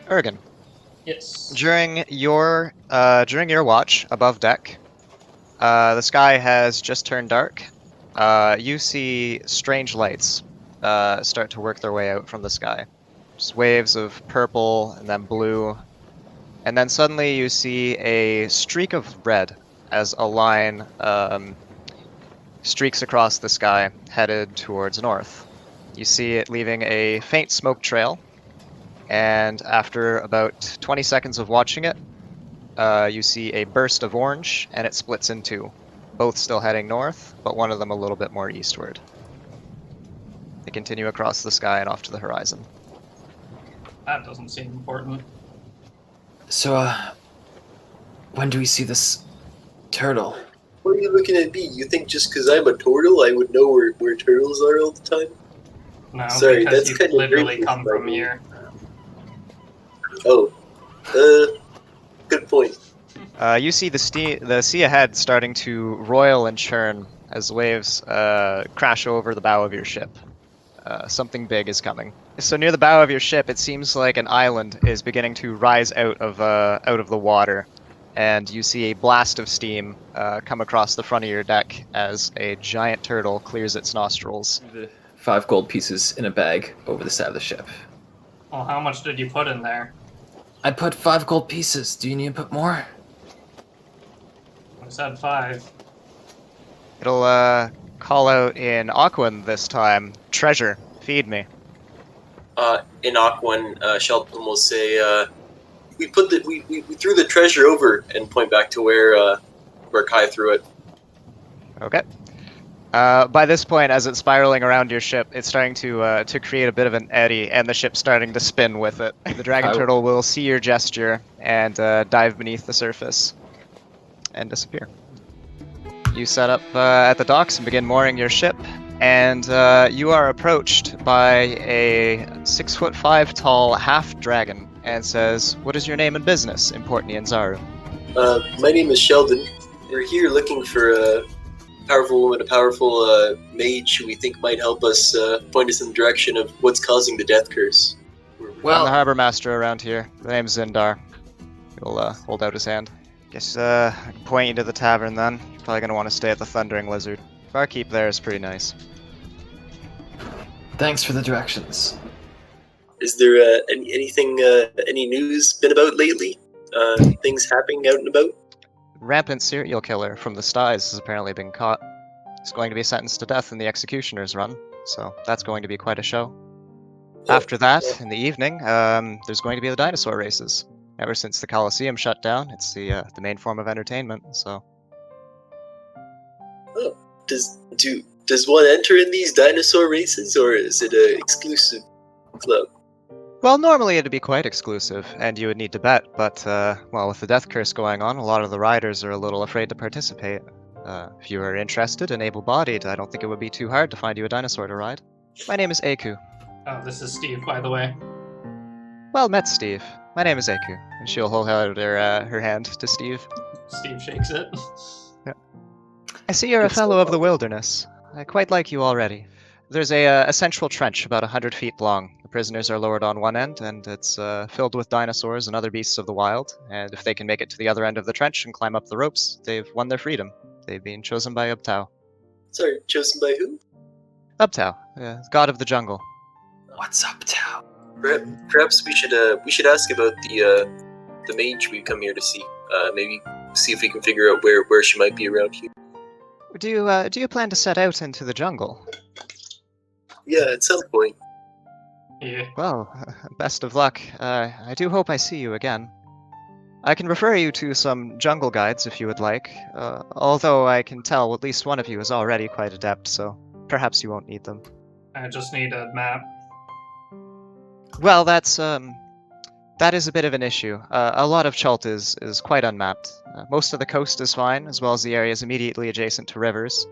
Ergen, Yes. during your watch above deck, the sky has just turned dark. You see strange lights start to work their way out from the sky. Just waves of purple and then blue. And then suddenly you see a streak of red as a line streaks across the sky, headed towards north. You see it leaving a faint smoke trail, and after about 20 seconds of watching it, you see a burst of orange, and it splits in two. Both still heading north, but one of them a little bit more eastward. They continue across the sky and off to the horizon. That doesn't seem important. So, when do we see this turtle? What are you looking at me? You think just because I'm a turtle, I would know where turtles are all the time? No, Sorry, because that's you kind of literally racist, come from by the way. here. Oh, good point. You see the sea ahead starting to roil and churn as waves crash over the bow of your ship. Something big is coming. So near the bow of your ship, it seems like an island is beginning to rise out of the water, and you see a blast of steam come across the front of your deck as a giant turtle clears its nostrils. The 5 gold pieces in a bag over the side of the ship. Well, how much did you put in there? I put 5 gold pieces. Do you need to put more? I said 5. It'll call out in Aquan this time. Treasure, feed me. In Aquan, Shelton will say, we threw the treasure over and point back to where Kai threw it. Okay. By this point, as it's spiraling around your ship, it's starting to create a bit of an eddy, and the ship's starting to spin with it. The dragon turtle will see your gesture and dive beneath the surface and disappear. You set up at the docks and begin mooring your ship, and you are approached by a 6'5" tall half dragon, and says, "What is your name and business in Port Nyanzaru?" My name is Sheldon. We're here looking for a powerful woman, a powerful mage who we think might help us point us in the direction of what's causing the death curse. I'm the harbor master around here. The name's Zindar. He'll hold out his hand. Guess I can point you to the tavern then. You're probably gonna want to stay at the Thundering Lizard. Barkeep there is pretty nice. Thanks for the directions. Is there any news been about lately? Things happening out and about? Rampant serial killer from the Styes has apparently been caught. He's going to be sentenced to death in the Executioner's Run, so that's going to be quite a show. After that, in the evening, there's going to be the dinosaur races. Ever since the Colosseum shut down, it's the main form of entertainment, so... Oh, does one enter in these dinosaur races, or is it an exclusive club? Well, normally it'd be quite exclusive, and you would need to bet, but, well, with the death curse going on, a lot of the riders are a little afraid to participate. If you are interested and able-bodied, I don't think it would be too hard to find you a dinosaur to ride. My name is Aku. Oh, this is Steve, by the way. Well met, Steve. My name is Aku, and she'll hold out her hand to Steve. Steve shakes it. I see you're a fellow of the wilderness. I quite like you already. There's a central trench about 100 feet long. The prisoners are lowered on one end, and it's filled with dinosaurs and other beasts of the wild. And if they can make it to the other end of the trench and climb up the ropes, they've won their freedom. They've been chosen by Ubtao. Sorry, chosen by who? Ubtao, god of the jungle. What's up, Tao? Perhaps we should ask about the mage we come here to see. Maybe see if we can figure out where she might be around here. Do you plan to set out into the jungle? Yeah, at some point. Yeah. Well, best of luck. I do hope I see you again. I can refer you to some jungle guides if you would like, although I can tell at least one of you is already quite adept, so perhaps you won't need them. I just need a map. Well, that is a bit of an issue. A lot of Chult is quite unmapped. Most of the coast is fine, as well as the areas immediately adjacent to rivers.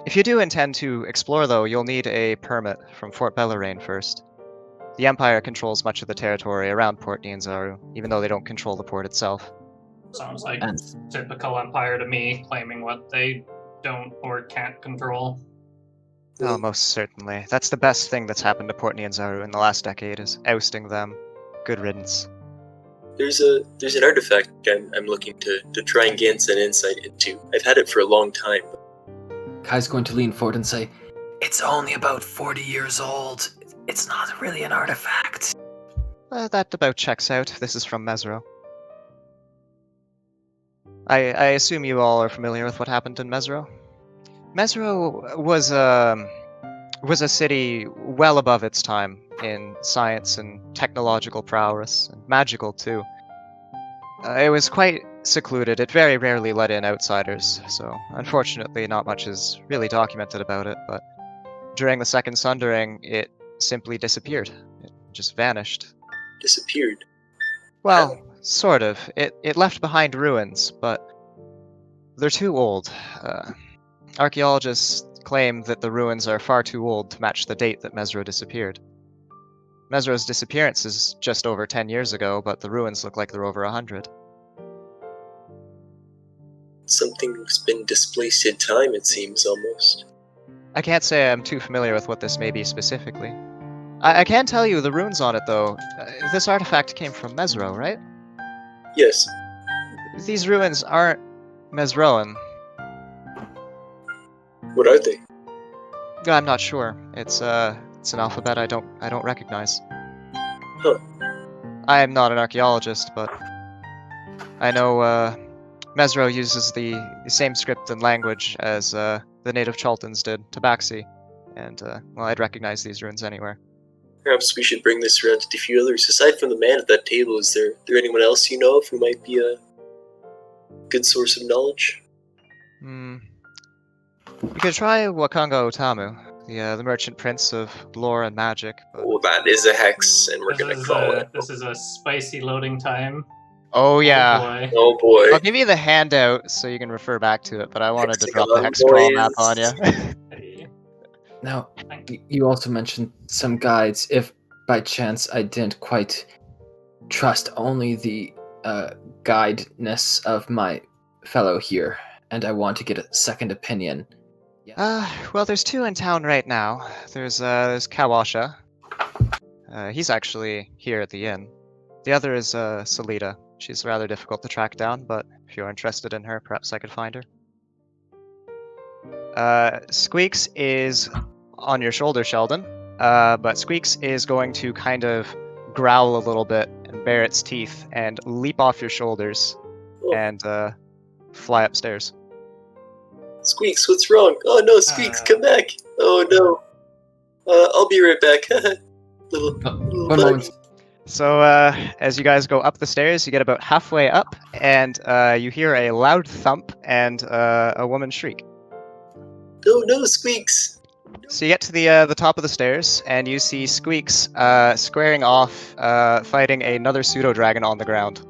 If you do intend to explore, though, you'll need a permit from Fort Bellarine first. The Empire controls much of the territory around Port Nyanzaru, even though they don't control the port itself. Sounds like typical Empire to me, claiming what they don't or can't control. Oh, most certainly. That's the best thing that's happened to Port Nyanzaru in the last decade, is ousting them. Good riddance. There's an artifact I'm looking to try and gain some insight into. I've had it for a long time. Kai's going to lean forward and say, "It's only about 40 years old. It's not really an artifact." That about checks out. This is from Mezro. I assume you all are familiar with what happened in Mezro? Mezro was a city well above its time in science and technological prowess, and magical too. It was quite secluded. It very rarely let in outsiders, so unfortunately not much is really documented about it, but during the Second Sundering, it simply disappeared. It just vanished. Disappeared. Well, sort of. It left behind ruins, but they're too old. Archaeologists claim that the ruins are far too old to match the date that Mezro disappeared. Mezro's disappearance is just over 10 years ago, but the ruins look like they're over 100. Something's been displaced in time, it seems, almost. I can't say I'm too familiar with what this may be specifically. I can tell you the runes on it, though. This artifact came from Mezro, right? Yes. These ruins aren't Mezroan. What are they? I'm not sure. It's an alphabet I don't recognize. Huh. I am not an archaeologist, but I know Mezro uses the same script and language as the native Chaltons did, Tabaxi, and well, I'd recognize these runes anywhere. Perhaps we should bring this around to a few others. Aside from the man at that table, is there anyone else you know of who might be a good source of knowledge? You could try Wakanga Otamu, the merchant prince of lore and magic. But... Well, that is a hex, and we're gonna call it. This is a spicy loading time. Oh yeah. Boy. Oh boy. I'll give you the handout so you can refer back to it, but I wanted to drop the Hexagon hexagon map on you. Hey, Now, you also mentioned some guides. If by chance I didn't quite trust only the guideness of my fellow here, and I want to get a second opinion. Well, there's two in town right now. There's Kawasha. He's actually here at the inn. The other is Salida. She's rather difficult to track down, but if you're interested in her, perhaps I could find her. Squeaks is on your shoulder, Sheldon. But Squeaks is going to kind of growl a little bit and bare its teeth and leap off your shoulders and fly upstairs. Squeaks, what's wrong? Oh no, Squeaks, come back! Oh no. I'll be right back. little One moment. So, as you guys go up the stairs, you get about halfway up, and you hear a loud thump and a woman shriek. Oh no, Squeaks! So you get to the top of the stairs, and you see Squeaks squaring off, fighting another pseudo-dragon on the ground.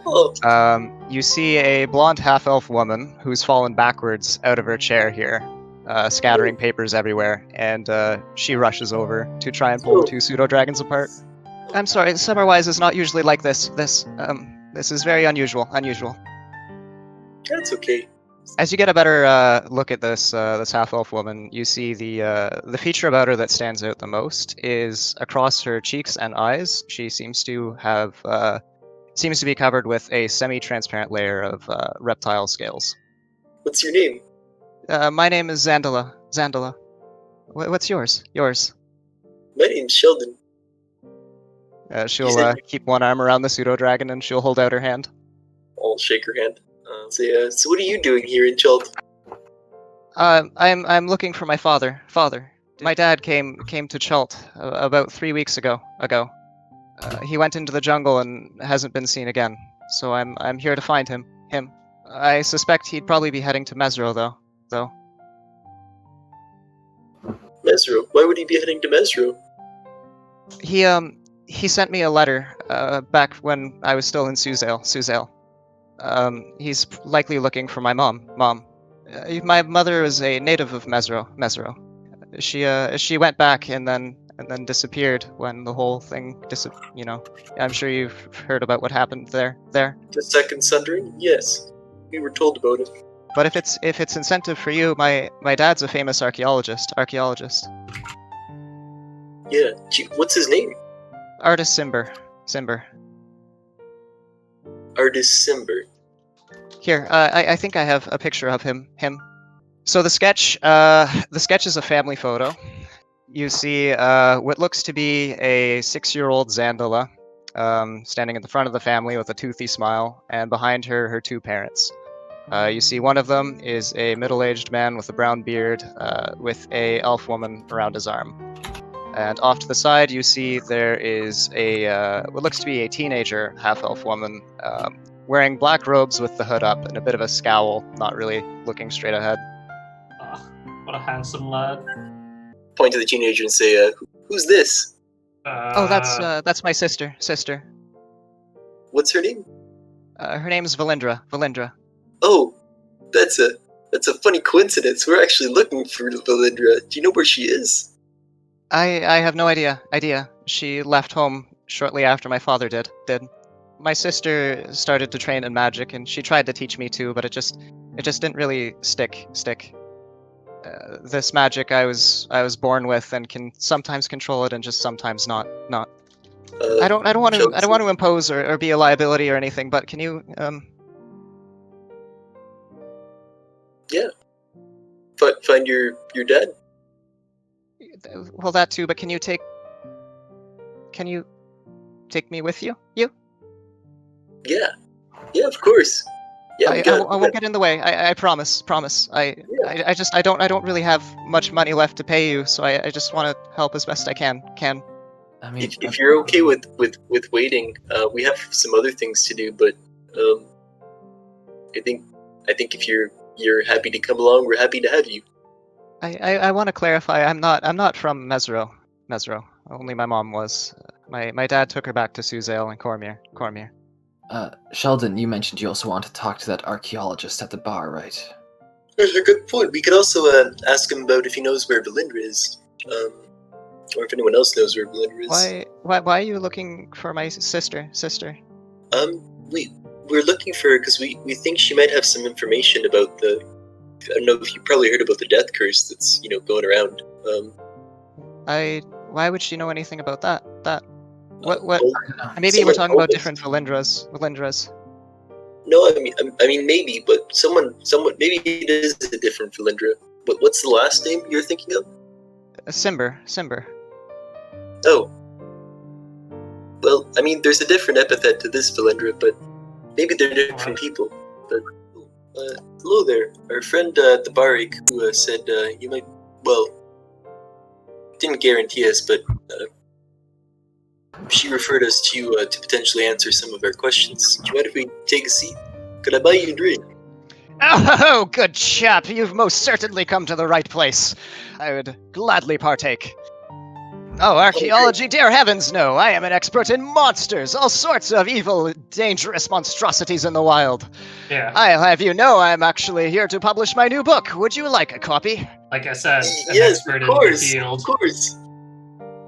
Oh. You see a blonde half-elf woman who's fallen backwards out of her chair here, scattering papers everywhere, and she rushes over to try and pull the two pseudo-dragons apart. I'm sorry, Summerwise is not usually like this. This is very unusual. That's okay. As you get a better look at this half-elf woman, you see the feature about her that stands out the most is across her cheeks and eyes. She seems to be covered with a semi-transparent layer of reptile scales. What's your name? My name is Xandala. Xandala. What's yours? Yours. My name's Sheldon. She'll keep one arm around the pseudo-dragon and she'll hold out her hand. I'll shake her hand. So what are you doing here in Chult? I'm looking for my father. My dad came to Chult about 3 weeks ago. He went into the jungle and hasn't been seen again. So I'm here to find him. I suspect he'd probably be heading to Mezro though. Mezro? Why would he be heading to Mezro? He sent me a letter back when I was still in Suzale. He's likely looking for my mom. My mother is a native of Mezro. She went back and then disappeared when the whole thing I'm sure you've heard about what happened there. The Second Sundering? Yes. We were told about it. But if it's incentive for you, my dad's a famous archaeologist. Yeah. Gee, what's his name? Artis Simber. Simber. Artist Simber. Here, I think I have a picture of him. So the sketch is a family photo. You see what looks to be a 6-year-old Xandala standing at the front of the family with a toothy smile, and behind her, her 2 parents. You see one of them is a middle-aged man with a brown beard with a elf woman around his arm. And off to the side, you see there is a what looks to be a teenager half-elf woman wearing black robes with the hood up and a bit of a scowl, not really looking straight ahead. What a handsome lad. Point to the teenager and say, "Who's this?" Oh, that's my sister. What's her name? Her name's Valindra. Oh, that's a funny coincidence. We're actually looking for Valindra. Do you know where she is? I have no idea. She left home shortly after my father did. My sister started to train in magic, and she tried to teach me too, but it just didn't really stick. This magic I was born with, and can sometimes control it, and just sometimes not. I don't want to impose or be a liability or anything, but can you Yeah. Find your dad? Well, that too, but can you take me with you? Yeah, of course. Yeah, I won't get in the way. I promise. I don't really have much money left to pay you, so I just want to help as best I can. I mean, if you're okay with waiting, we have some other things to do, but I think if you're happy to come along, we're happy to have you. I want to clarify. I'm not from Mezro. Only my mom was. My dad took her back to Suzale and Cormier. Sheldon, you mentioned you also want to talk to that archaeologist at the bar, right? That's a good point. We could also ask him about if he knows where Valindra is, or if anyone else knows where Valindra is. Why are you looking for my sister? We're looking for her because we think she might have some information about the. I don't know if you probably heard about the death curse that's going around. Why would she know anything about that? What? Maybe we're someone talking about different Valindras. No, I mean maybe, but someone maybe it is a different Valindra. But what's the last name you're thinking of? Simber. Oh. Well, I mean, there's a different epithet to this Valindra, but maybe they're different people. But hello there, our friend at the Barik, who said you might. Well, didn't guarantee us, but she referred us to you to potentially answer some of our questions. Do you mind if we take a seat? Could I buy you a drink? Oh, good chap! You've most certainly come to the right place. I would gladly partake. Oh, archaeology, dear heavens, no! I am an expert in monsters, all sorts of evil, dangerous monstrosities in the wild. Yeah. I'll have you know I'm actually here to publish my new book. Would you like a copy? Like I said, an Yes, expert of in course, the field. of course.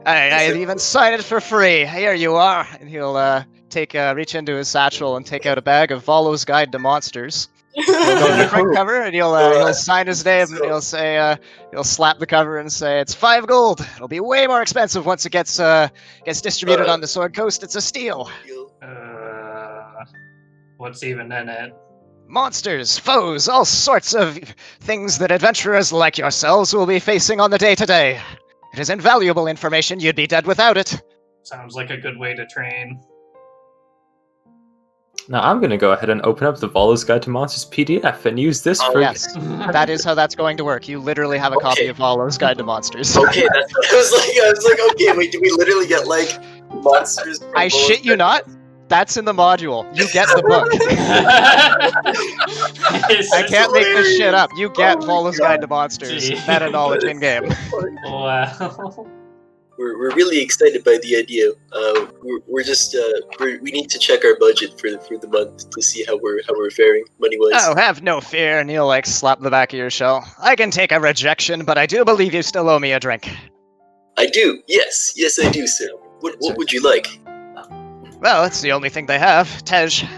I'd even sign it for free. Here you are. And he'll reach into his satchel and take out a bag of Volo's Guide to Monsters. He'll go to the front cover and he'll sign his name and he'll say he'll slap the cover and say it's 5 gold. It'll be way more expensive once it gets distributed on the Sword Coast. It's a steal. What's even in it? Monsters, foes, all sorts of things that adventurers like yourselves will be facing on the day-to-day. It is invaluable information. You'd be dead without it. Sounds like a good way to train. Now I'm going to go ahead and open up the Volo's Guide to Monsters PDF and use this for... Yes, that is how that's going to work. You literally have a copy of Volo's Guide to Monsters. Okay, I was like, okay, wait, do we literally get like monsters? I shit you not. That's in the module. You get the book. I can't make this shit up. You get Volo's Guide to Monsters. Meta knowledge in game. Wow. We're really excited by the idea. We're just we need to check our budget for the month to see how we're faring money wise. Oh, have no fear, and he'll slap the back of your shell. I can take a rejection, but I do believe you still owe me a drink. I do. Yes, I do, sir. What would you like? Well, it's the only thing they have. Tej.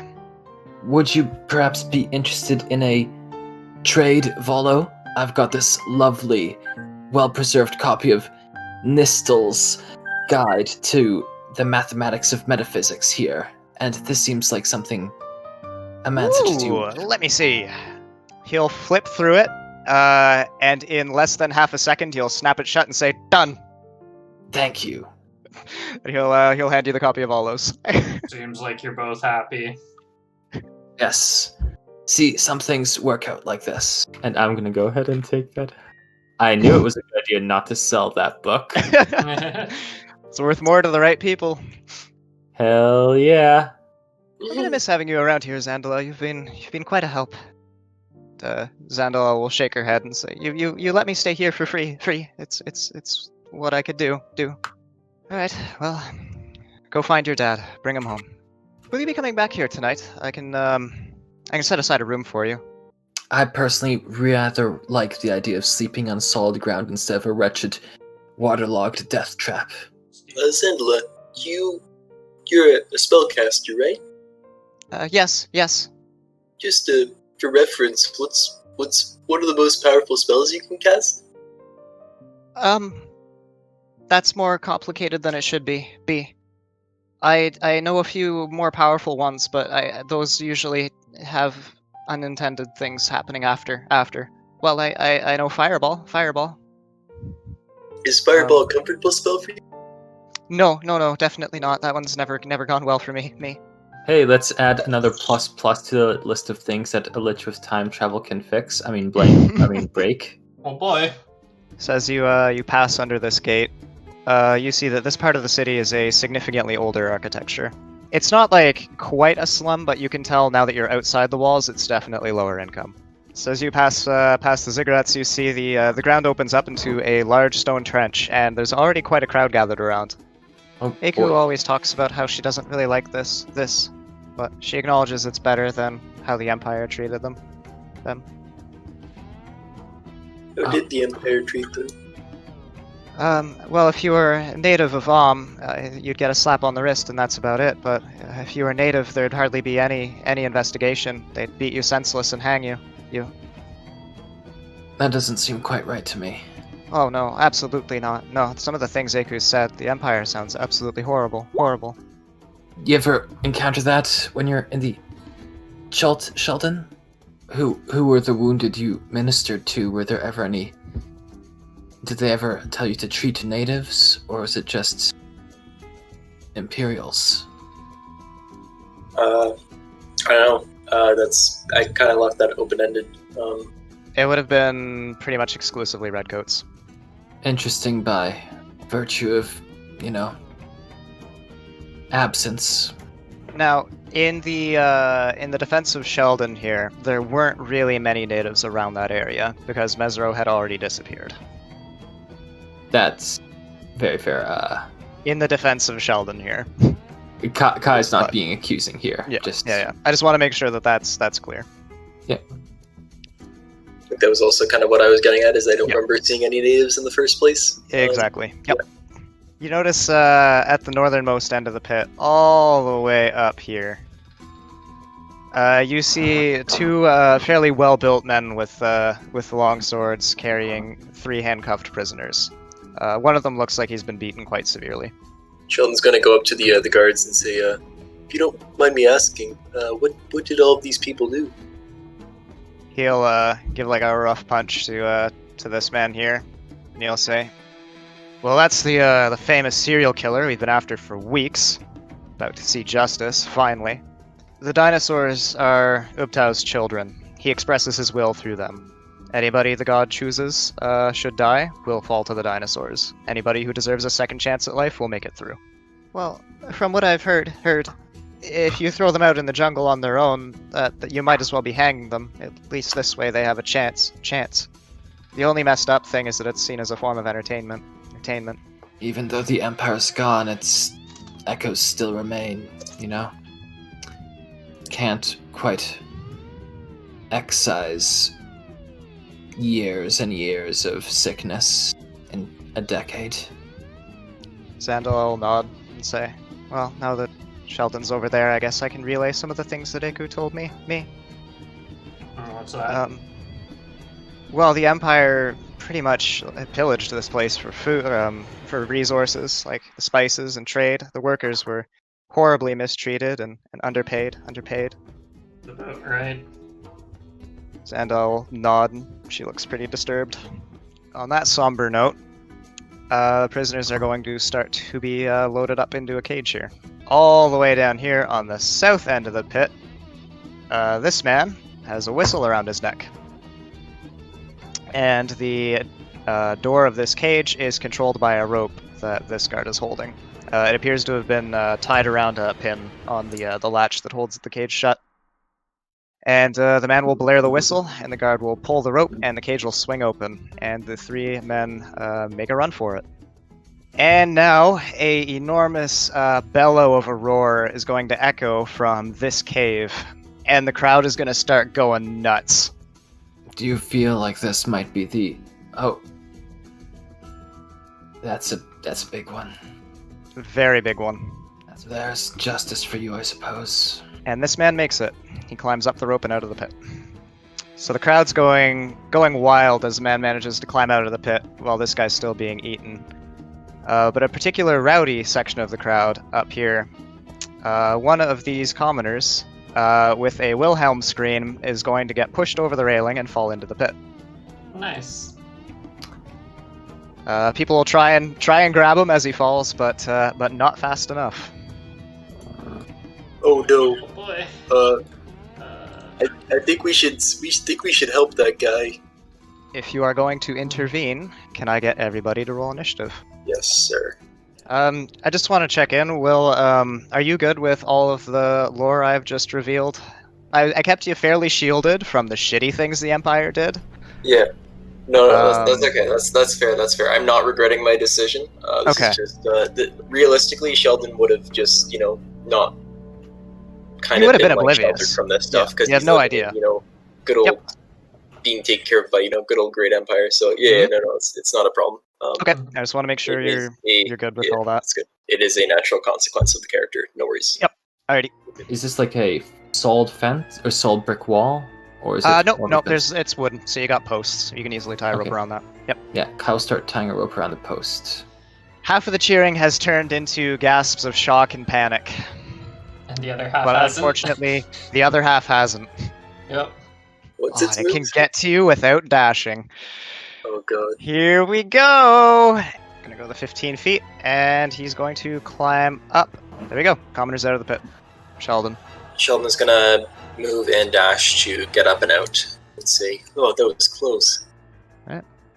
Would you perhaps be interested in a trade, Volo? I've got this lovely, well-preserved copy of Nistel's Guide to the mathematics of metaphysics here, and this seems like something a man such as you. Let me see. He'll flip through it, and in less than half a second, he'll snap it shut and say, "Done." Thank you. And he'll hand you the copy of all those. Seems like you're both happy. Yes. See, some things work out like this. And I'm gonna go ahead and take that. I knew it was a good idea not to sell that book. It's worth more to the right people. Hell yeah. I'm gonna miss having you around here, Xandala. You've been quite a help. Xandala will shake her head and say, "You let me stay here for free. It's what I could do. All right. Well, go find your dad. Bring him home. Will you be coming back here tonight? I can set aside a room for you." I personally rather like the idea of sleeping on solid ground instead of a wretched, waterlogged death trap. Xandala, you're a spellcaster, right? Yes. Just for reference, what are the most powerful spells you can cast? That's more complicated than it should be. I know a few more powerful ones, but those usually have unintended things happening after. Well, I know Fireball. Is Fireball a comfortable spell for you? No, definitely not. That one's never gone well for me. Hey, let's add another plus to the list of things that a lich with time travel can fix. Break. Oh boy. So as you pass under this gate, you see that this part of the city is a significantly older architecture. It's not like quite a slum, but you can tell now that you're outside the walls, it's definitely lower income. So as you pass the ziggurats, you see the ground opens up into a large stone trench, and there's already quite a crowd gathered around. Oh, Aku always talks about how she doesn't really like this, but she acknowledges it's better than how the Empire treated them. How did the Empire treat them? Well, if you were a native of you'd get a slap on the wrist, and that's about it. But if you were native, there'd hardly be any investigation. They'd beat you senseless and hang you. That doesn't seem quite right to me. Oh no, absolutely not. No, some of the things Aku said, the Empire sounds absolutely horrible. You ever encounter that when you're in the Sheldon? Who were the wounded you ministered to? Were there ever any? Did they ever tell you to treat natives, or was it just Imperials? I don't know. I kind of left that open-ended. It would have been pretty much exclusively redcoats. Interesting by virtue of, absence. Now, in the defense of Sheldon here, there weren't really many natives around that area because Mezro had already disappeared. That's very fair. In the defense of Sheldon here. Kai's not being accusing here. Yeah. I just want to make sure that that's clear. Yeah. I think that was also kind of what I was getting at, is I don't remember seeing any natives in the first place. Exactly. Yep. You notice at the northernmost end of the pit, all the way up here, you see two fairly well-built men with long swords carrying 3 handcuffed prisoners. One of them looks like he's been beaten quite severely. Sheldon's gonna go up to the guards and say, if you don't mind me asking, what did all of these people do? He'll give like a rough punch to this man here, and he'll say, "Well, that's the famous serial killer we've been after for weeks. About to see justice, finally. The dinosaurs are Ubtau's children. He expresses his will through them. Anybody the god chooses should die, will fall to the dinosaurs. Anybody who deserves a second chance at life will make it through." Well, from what I've heard, if you throw them out in the jungle on their own, that you might as well be hanging them. At least this way they have a chance. The only messed up thing is that it's seen as a form of entertainment. Even though the Empire's gone, its echoes still remain, Can't quite excise years and years of sickness in a decade. Xandala will nod and say, "Well, now that Sheldon's over there, I guess I can relay some of the things that Aku told me. What's that? Well, the Empire pretty much pillaged this place for food, for resources like the spices and trade. The workers were horribly mistreated and underpaid. About right. Xandala nod. She looks pretty disturbed. On that somber note, prisoners are going to start to be loaded up into a cage here. All the way down here on the south end of the pit, this man has a whistle around his neck. And the door of this cage is controlled by a rope that this guard is holding. It appears to have been tied around a pin on the latch that holds the cage shut. And the man will blare the whistle, and the guard will pull the rope, and the cage will swing open, and the three men make a run for it. And now, a enormous bellow of a roar is going to echo from this cave, and the crowd is going to start going nuts. Do you feel like this might be the... Oh. That's a big one. Very big one. There's justice for you, I suppose. And this man makes it. He climbs up the rope and out of the pit. So the crowd's going wild as the man manages to climb out of the pit while this guy's still being eaten. But a particular rowdy section of the crowd up here, one of these commoners with a Wilhelm scream is going to get pushed over the railing and fall into the pit. Nice. People will try and grab him as he falls, but not fast enough. Oh no. Oh boy. I think we should help that guy. If you are going to intervene, can I get everybody to roll initiative? Yes, sir. I just want to check in. Will, are you good with all of the lore I've just revealed? I kept you fairly shielded from the shitty things the Empire did. Yeah. No, that's okay. That's fair. That's fair. I'm not regretting my decision. This Okay. is just realistically, Sheldon would have just not kind He of would have been like, oblivious. sheltered from this stuff because You have no idea. Good old Yep. being taken care of by good old great Empire. So yeah, no, it's not a problem. Okay, I just want to make sure you're good with all that. That's good. It is a natural consequence of the character. No worries. Yep. Alrighty. Is this like a solid fence or solid brick wall? Or is it No, it's wood, so you got posts. You can easily tie a rope Okay. around that. Yep. Yeah, Kyle start tying a rope around the post. Half of the cheering has turned into gasps of shock and panic, And the other half but hasn't. unfortunately, the other half hasn't. Yep. What's Oh, its it move? can get to you without dashing. Oh god. Here we go! Gonna go the 15 feet, and he's going to climb up. There we go. Commoner's out of the pit. Sheldon. Sheldon's gonna move and dash to get up and out. Let's see. Oh, that was close.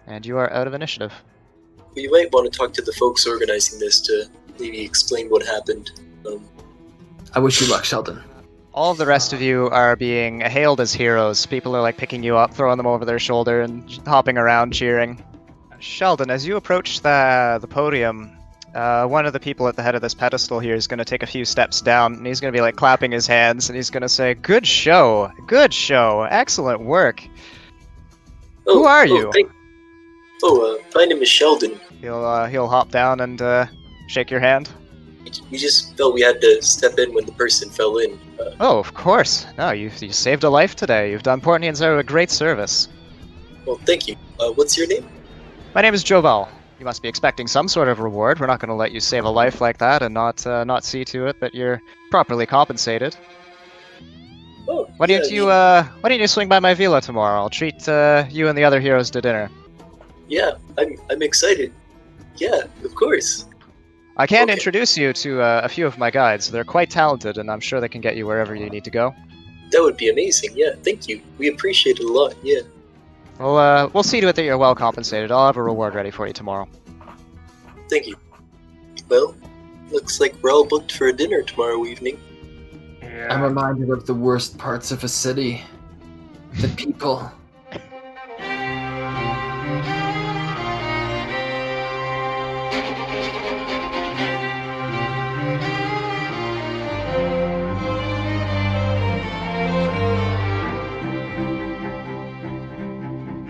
And you are out of initiative. We might want to talk to the folks organizing this to maybe explain what happened. I wish you luck, Sheldon. All of the rest of you are being hailed as heroes. People are like picking you up, throwing them over their shoulder, and hopping around cheering. Sheldon, as you approach the podium, one of the people at the head of this pedestal here is going to take a few steps down, and he's going to be like clapping his hands, and he's going to say, "Good show, excellent work." Who are you? My name is Sheldon. He'll hop down and shake your hand. We just felt we had to step in when the person fell in. Oh, of course. No, you saved a life today. You've done Port Nyanzaru a great service. Well, thank you. What's your name? My name is Joval. You must be expecting some sort of reward. We're not going to let you save a life like that and not see to it that you're properly compensated. Oh, Why don't you swing by my villa tomorrow? I'll treat you and the other heroes to dinner. Yeah, I'm excited. Yeah, of course. I can Okay. introduce you to a few of my guides. They're quite talented, and I'm sure they can get you wherever you need to go. That would be amazing. Yeah, thank you. We appreciate it a lot. Yeah. We'll see to it that you're well compensated. I'll have a reward ready for you tomorrow. Thank you. Well, looks like we're all booked for a dinner tomorrow evening. I'm Yeah. reminded of the worst parts of a city. The people.